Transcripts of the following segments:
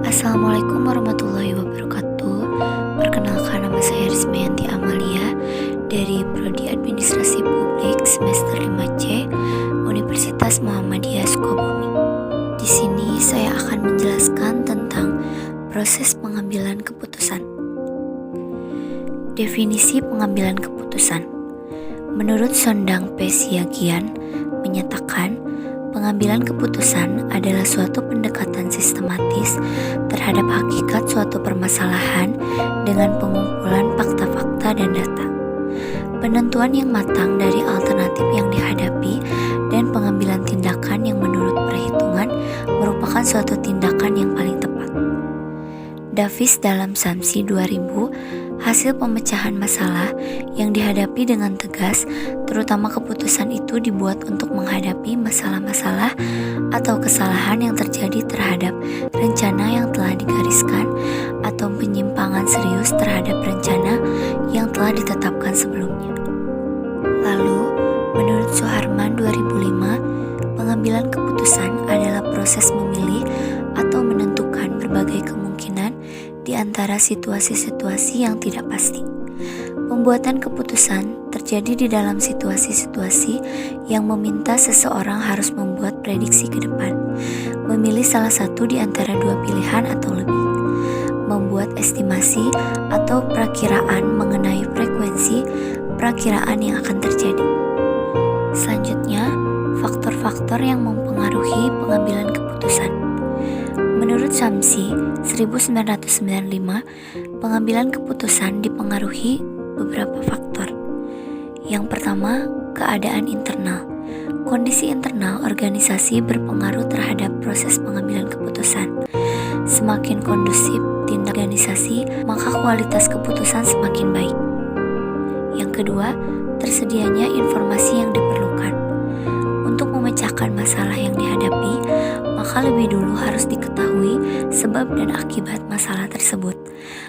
Assalamualaikum warahmatullahi wabarakatuh. Perkenalkan, nama saya Rismayanti Amalia dari Prodi Administrasi Publik semester 5C Universitas Muhammadiyah Sukabumi. Di sini saya akan menjelaskan tentang proses pengambilan keputusan. Definisi pengambilan keputusan. Menurut Sondang P. Siagian menyatakan, pengambilan keputusan adalah suatu pendekatan sistematis terhadap hakikat suatu permasalahan dengan pengumpulan fakta-fakta dan data, penentuan yang matang dari alternatif yang dihadapi, dan pengambilan tindakan yang menurut perhitungan merupakan suatu tindakan yang paling tepat. Davis dalam Samsi 2000, hasil pemecahan masalah yang dihadapi dengan tegas, terutama keputusan itu dibuat untuk menghadapi masalah-masalah atau kesalahan yang terjadi terhadap rencana yang telah digariskan atau penyimpangan serius terhadap rencana yang telah ditetapkan sebelumnya. Lalu, menurut Suharman 2005, pengambilan keputusan adalah proses memilih atau menentukan berbagai kemungkinan di antara situasi-situasi yang tidak pasti. Pembuatan keputusan terjadi di dalam situasi-situasi yang meminta seseorang harus membuat prediksi ke depan, memilih salah satu di antara dua pilihan atau lebih, membuat estimasi atau perakiraan mengenai frekuensi perakiraan yang akan terjadi. Selanjutnya, faktor-faktor yang mempengaruhi pengambilan keputusan. Menurut Samsi 1995, pengambilan keputusan dipengaruhi beberapa faktor. Yang pertama, keadaan internal. Kondisi internal organisasi berpengaruh terhadap proses pengambilan keputusan. Semakin kondusif tindak organisasi, maka kualitas keputusan semakin baik. Yang kedua, tersedianya informasi yang diperlukan. Untuk memecahkan masalah yang dihadapi, maka lebih dulu harus diketahui sebab dan akibat masalah tersebut.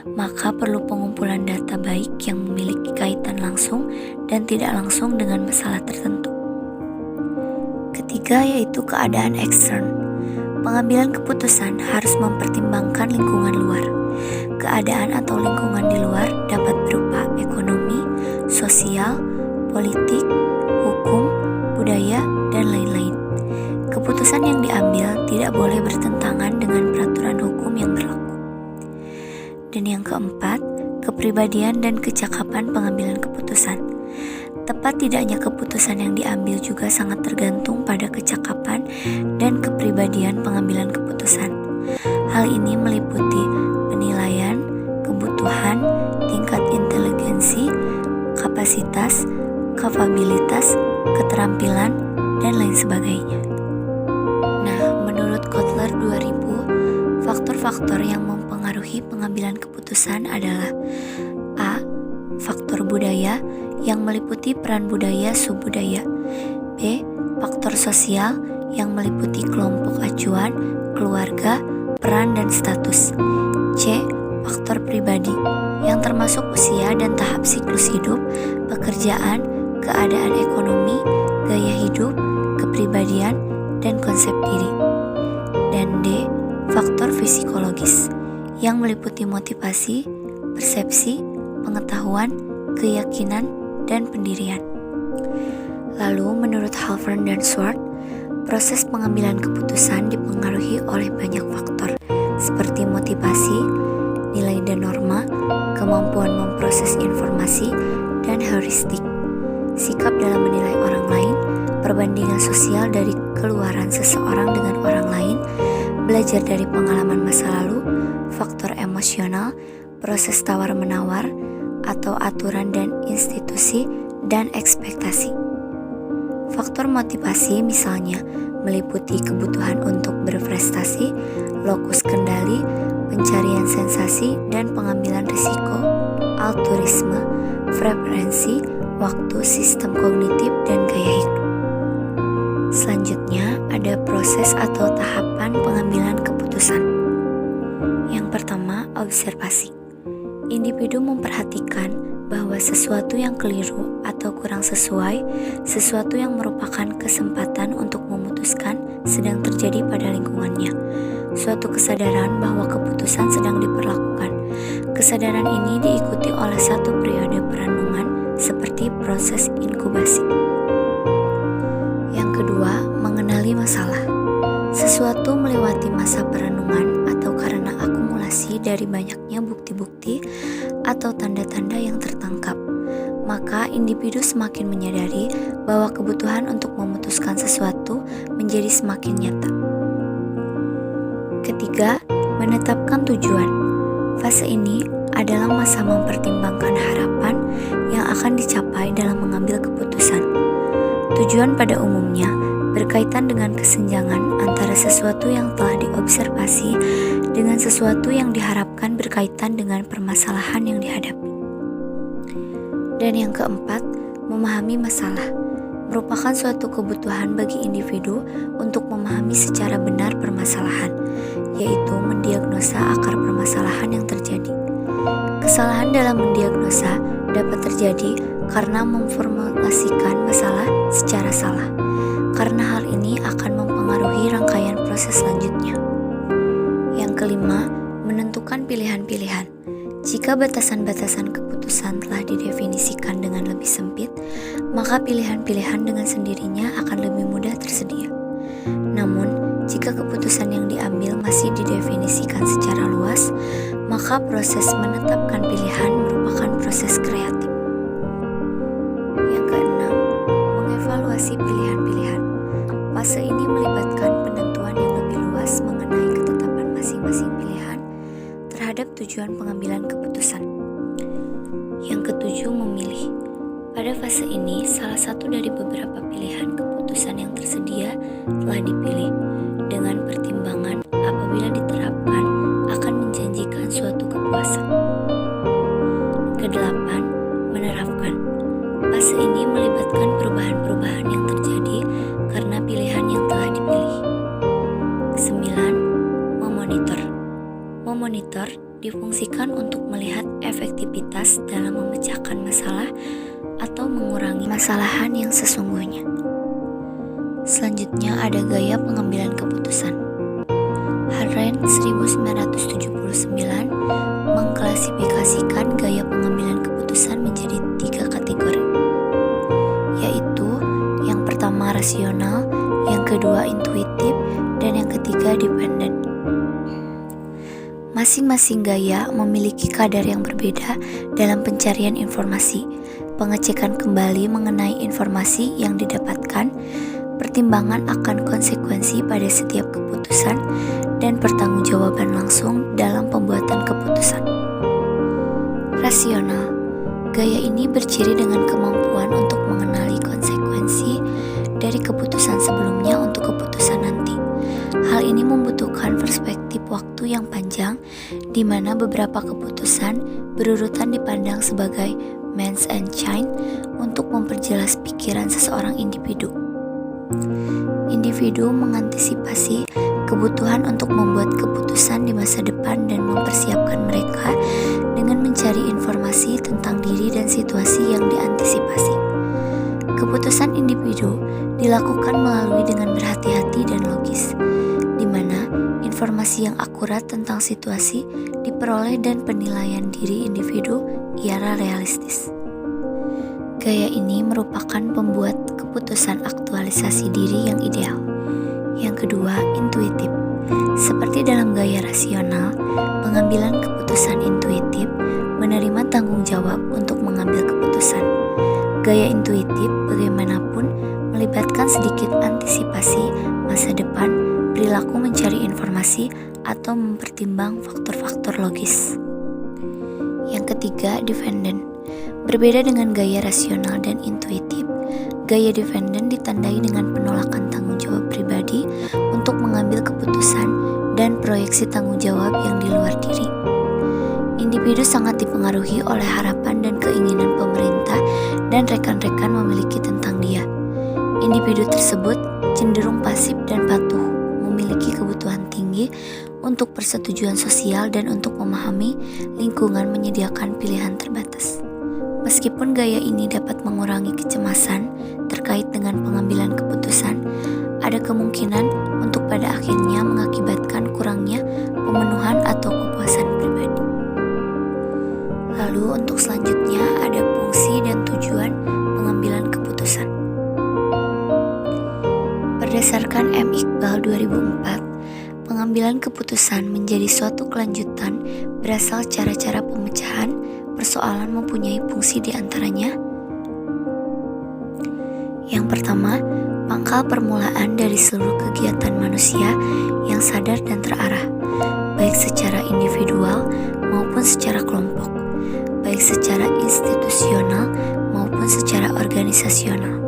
Maka perlu pengumpulan data baik yang memiliki kaitan langsung dan tidak langsung dengan masalah tertentu. Ketiga, yaitu keadaan ekstern. Pengambilan keputusan harus mempertimbangkan lingkungan luar. Keadaan atau lingkungan di luar dapat berupa ekonomi, sosial, politik, hukum, budaya, dan lain-lain. Keputusan yang diambil tidak boleh bertentangan dengan peraturan hukum yang berlaku. Dan yang keempat, kepribadian dan kecakapan pengambilan keputusan. Tepat tidaknya keputusan yang diambil juga sangat tergantung pada kecakapan dan kepribadian pengambilan keputusan. Hal ini meliputi penilaian, kebutuhan, tingkat inteligensi, kapasitas, kapabilitas, keterampilan, dan lain sebagainya. Nah, menurut Kotler 2000, faktor-faktor yang mempengaruhi pengambilan keputusan adalah A. Faktor budaya yang meliputi peran budaya subbudaya. B. Faktor sosial yang meliputi kelompok acuan, keluarga, peran dan status. C. Faktor pribadi yang termasuk usia dan tahap siklus hidup, pekerjaan, keadaan ekonomi, gaya hidup, kepribadian, dan konsep diri. Dan D. Faktor psikologis yang meliputi motivasi, persepsi, pengetahuan, keyakinan, dan pendirian. Lalu, menurut Halfern dan Swart, proses pengambilan keputusan dipengaruhi oleh banyak faktor, seperti motivasi, nilai dan norma, kemampuan memproses informasi, dan heuristik, sikap dalam menilai orang lain, perbandingan sosial dari keluaran seseorang dengan orang lain, belajar dari pengalaman masa lalu, faktor emosional, proses tawar-menawar, atau aturan dan institusi, dan ekspektasi. Faktor motivasi misalnya meliputi kebutuhan untuk berprestasi, lokus kendali, pencarian sensasi, dan pengambilan risiko, altruisme, preferensi, waktu, sistem kognitif, dan gaya hidup. Selanjutnya, ada proses atau tahapan pengambilan keputusan. Yang pertama, observasi. Individu memperhatikan bahwa sesuatu yang keliru atau kurang sesuai, sesuatu yang merupakan kesempatan untuk memutuskan sedang terjadi pada lingkungannya. suatu kesadaran bahwa keputusan sedang diberlakukan. Kesadaran ini diikuti oleh satu periode perenungan seperti proses inkubasi. Yang kedua, mengenali masalah. Sesuatu melewati masa perenungan atau karena akumulasi dari banyaknya bukti-bukti atau tanda-tanda yang tertangkap, maka individu semakin menyadari bahwa kebutuhan untuk memutuskan sesuatu menjadi semakin nyata. Ketiga, menetapkan tujuan. Fase ini adalah masa mempertimbangkan harapan yang akan dicapai dalam mengambil keputusan. Tujuan pada umumnya berkaitan dengan kesenjangan antara sesuatu yang telah diobservasi dengan sesuatu yang diharapkan berkaitan dengan permasalahan yang dihadapi. Dan yang keempat, memahami masalah merupakan suatu kebutuhan bagi individu untuk memahami secara benar permasalahan, yaitu mendiagnosa akar permasalahan yang terjadi. Kesalahan dalam mendiagnosa dapat terjadi karena memformulasikan masalah secara salah, karena hal ini akan mempengaruhi rangkaian proses selanjutnya. Yang kelima, menentukan pilihan-pilihan. Jika batasan-batasan keputusan telah didefinisikan dengan lebih sempit, maka pilihan-pilihan dengan sendirinya akan lebih mudah tersedia. Namun, jika keputusan yang diambil masih didefinisikan secara luas, maka proses menetapkan pilihan merupakan proses kreatif. Yang keenam, mengevaluasi pilihan-pilihan. Fase ini melibatkan penentuan yang lebih luas mengenai ketetapan masing-masing pilihan terhadap tujuan pengambilan keputusan. Yang ketujuh, memilih. Pada fase ini, salah satu dari beberapa pilihan keputusan yang tersedia telah dipilih dengan pertimbangan apabila diterapkan akan menjanjikan suatu kepuasan. Kedelapan, menerapkan. Fase ini melibatkan perubahan-perubahan yang terjadi karena pilihan yang telah dipilih. Kesembilan, memonitor. Memonitor difungsikan untuk melihat efektivitas dalam memecahkan masalah atau mengurangi masalahan yang sesungguhnya. Selanjutnya ada gaya pengambilan keputusan. Harren 1979 mengklasifikasikan gaya pengambilan keputusan menjadi 3 kategori, yaitu yang pertama rasional, yang kedua intuitif, dan yang ketiga dependent. Masing-masing gaya memiliki kadar yang berbeda dalam pencarian informasi, pengecekan kembali mengenai informasi yang didapatkan, pertimbangan akan konsekuensi pada setiap keputusan, dan pertanggungjawaban langsung dalam pembuatan keputusan. Rasional. Gaya ini berciri dengan kemampuan untuk mengenali konsekuensi dari keputusan sebelumnya untuk keputusan nanti. Hal ini membutuhkan perspektif waktu yang panjang, di mana beberapa keputusan berurutan dipandang sebagai means and chain untuk memperjelas pikiran seseorang individu. Individu mengantisipasi kebutuhan untuk membuat keputusan di masa depan dan mempersiapkan mereka dengan mencari informasi tentang diri dan situasi yang diantisipasi. Keputusan individu dilakukan melalui dengan berhati-hati dan logis, di mana informasi yang akurat tentang situasi diperoleh dan penilaian diri individu ialah realistis. Gaya ini merupakan pembuat keputusan aktualisasi diri yang ideal. Yang kedua, intuitif. Seperti dalam gaya rasional, pengambilan keputusan intuitif menerima tanggung jawab untuk mengambil keputusan. Gaya intuitif bagaimanapun melibatkan sedikit antisipasi masa depan, perilaku mencari informasi, atau mempertimbang faktor-faktor logis. Yang ketiga, dependent. Berbeda dengan gaya rasional dan intuitif, gaya dependent ditandai dengan penolakan tanggung jawab pribadi untuk mengambil keputusan dan proyeksi tanggung jawab yang di luar diri. Individu sangat dipengaruhi oleh harapan dan keinginan pemerintah dan rekan-rekan memiliki tentang dia. Individu tersebut cenderung pasif dan patuh, memiliki kebutuhan tinggi untuk persetujuan sosial dan untuk memahami lingkungan menyediakan pilihan terbatas. Meskipun gaya ini dapat mengurangi kecemasan terkait dengan pengambilan keputusan, ada kemungkinan untuk pada akhirnya mengakibatkan kurangnya pemenuhan atau kepuasan pribadi. Lalu untuk selanjutnya ada fungsi dan tujuan pengambilan keputusan. Berdasarkan M. Iqbal 2004, pengambilan keputusan menjadi suatu kelanjutan berasal cara-cara pemecahan persoalan mempunyai fungsi di antaranya. Yang pertama, pangkal permulaan dari seluruh kegiatan manusia yang sadar dan terarah, baik secara individual maupun secara kelompok, baik secara institusional maupun secara organisasional.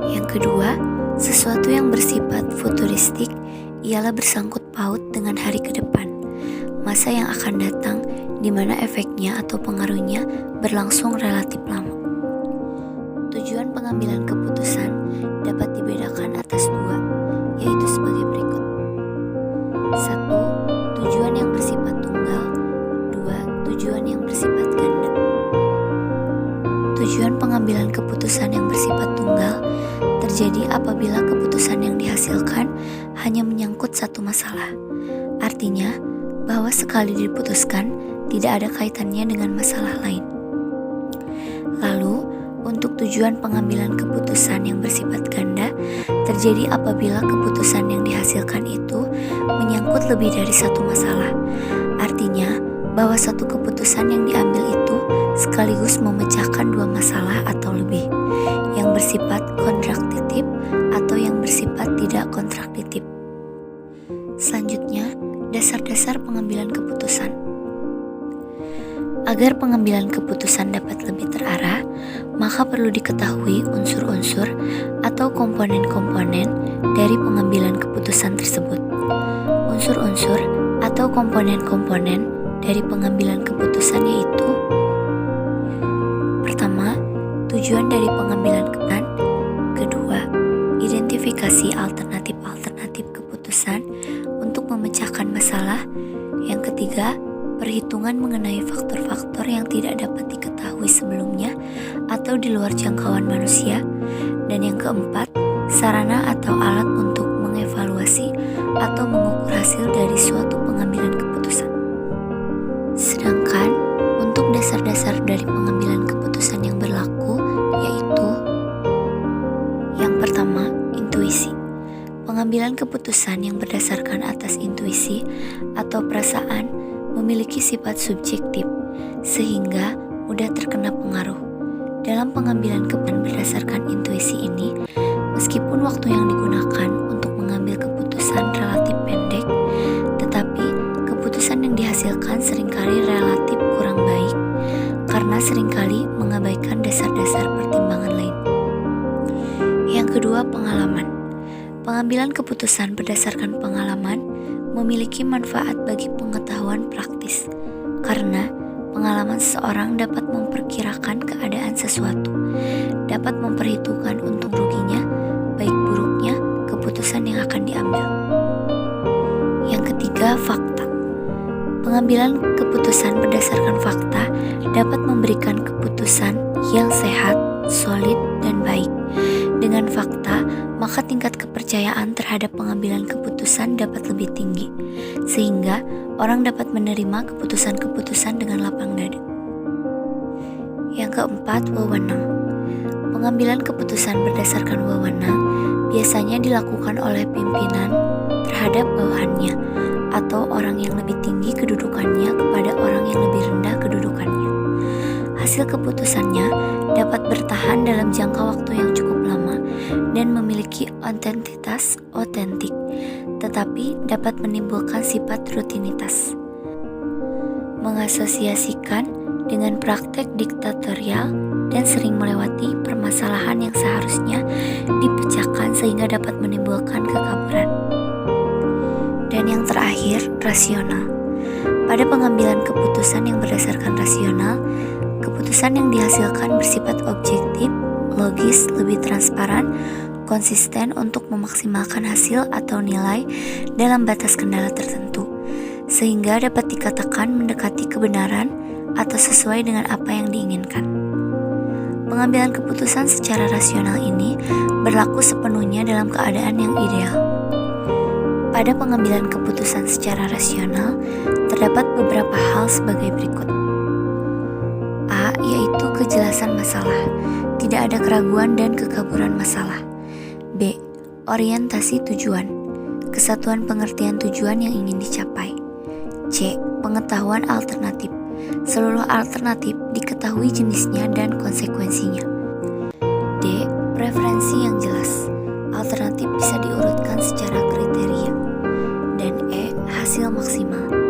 Yang kedua, sesuatu yang bersifat futuristik ialah bersangkut paut dengan hari ke depan, masa yang akan datang di mana efeknya atau pengaruhnya berlangsung relatif lama. Tujuan pengambilan keputusan dapat dibedakan atas dua, yaitu sebagai berikut. 1. Tujuan yang bersifat tunggal. 2. Tujuan yang bersifat ganda. Tujuan pengambilan keputusan yang bersifat tunggal terjadi apabila keputusan yang dihasilkan hanya menyangkut satu masalah. Artinya, bahwa sekali diputuskan, tidak ada kaitannya dengan masalah lain. Lalu, untuk tujuan pengambilan keputusan yang bersifat ganda terjadi apabila keputusan yang dihasilkan itu menyangkut lebih dari satu masalah. Artinya, bahwa satu keputusan yang diambil itu sekaligus memecahkan dua masalah atau lebih, yang bersifat kontradiktif atau yang bersifat tidak kontradiktif. Selanjutnya, dasar-dasar pengambilan keputusan. Agar pengambilan keputusan dapat lebih terarah, maka perlu diketahui unsur-unsur atau komponen-komponen dari pengambilan keputusan tersebut. Unsur-unsur atau komponen-komponen dari pengambilan keputusan yaitu: pertama, tujuan dari pengambilan keputusan. Kedua, identifikasi alternatif-alternatif keputusan untuk memecahkan masalah. Yang ketiga, perhitungan mengenai faktor-faktor yang tidak dapat diketahui sebelumnya atau di luar jangkauan manusia. Dan yang keempat, sarana atau alat untuk mengevaluasi atau mengukur hasil dari suatu pengambilan keputusan. Sedangkan untuk dasar-dasar dari pengambilan keputusan yang berlaku yaitu: yang pertama, intuisi. Pengambilan keputusan yang berdasarkan atas intuisi atau perasaan memiliki sifat subjektif, sehingga mudah terkena pengaruh. Dalam pengambilan keputusan berdasarkan intuisi ini, meskipun waktu yang digunakan untuk mengambil keputusan relatif pendek, tetapi keputusan yang dihasilkan seringkali relatif kurang baik, karena seringkali mengabaikan dasar-dasar pertimbangan lain. Yang kedua, pengalaman. Pengambilan keputusan berdasarkan pengalaman memiliki manfaat bagi pengetahuan praktis, karena pengalaman seseorang dapat memperkirakan keadaan sesuatu, dapat memperhitungkan untung ruginya, baik buruknya keputusan yang akan diambil. Yang ketiga, fakta. Pengambilan keputusan berdasarkan fakta dapat memberikan keputusan yang sehat, solid, dan baik. Dengan fakta, maka tingkat kepercayaan terhadap pengambilan keputusan dapat lebih tinggi, sehingga orang dapat menerima keputusan-keputusan dengan lapang dada. Yang keempat, wewenang. Pengambilan keputusan berdasarkan wewenang biasanya dilakukan oleh pimpinan terhadap bawahannya, atau orang yang lebih tinggi kedudukannya kepada orang yang lebih rendah kedudukannya. Hasil keputusannya dapat bertahan dalam jangka waktu yang cukup lama dan memiliki otentitas otentik, tetapi dapat menimbulkan sifat rutinitas. Mengasosiasikan dengan praktek diktatorial dan sering melewati permasalahan yang seharusnya dipecahkan sehingga dapat menimbulkan kekabaran. Dan yang terakhir, rasional. Pada pengambilan keputusan yang berdasarkan rasional, keputusan yang dihasilkan bersifat objektif, logis, lebih transparan, konsisten untuk memaksimalkan hasil atau nilai dalam batas kendala tertentu, sehingga dapat dikatakan mendekati kebenaran atau sesuai dengan apa yang diinginkan. Pengambilan keputusan secara rasional ini berlaku sepenuhnya dalam keadaan yang ideal. Pada pengambilan keputusan secara rasional, terdapat beberapa hal sebagai berikut. A. Yaitu kejelasan masalah. Tidak ada keraguan dan kekaburan masalah. B. Orientasi tujuan. Kesatuan pengertian tujuan yang ingin dicapai. C. Pengetahuan alternatif. Seluruh alternatif diketahui jenisnya dan konsekuensinya. D. Preferensi yang jelas. Alternatif bisa diurutkan secara kriteria. Dan E. Hasil maksimal.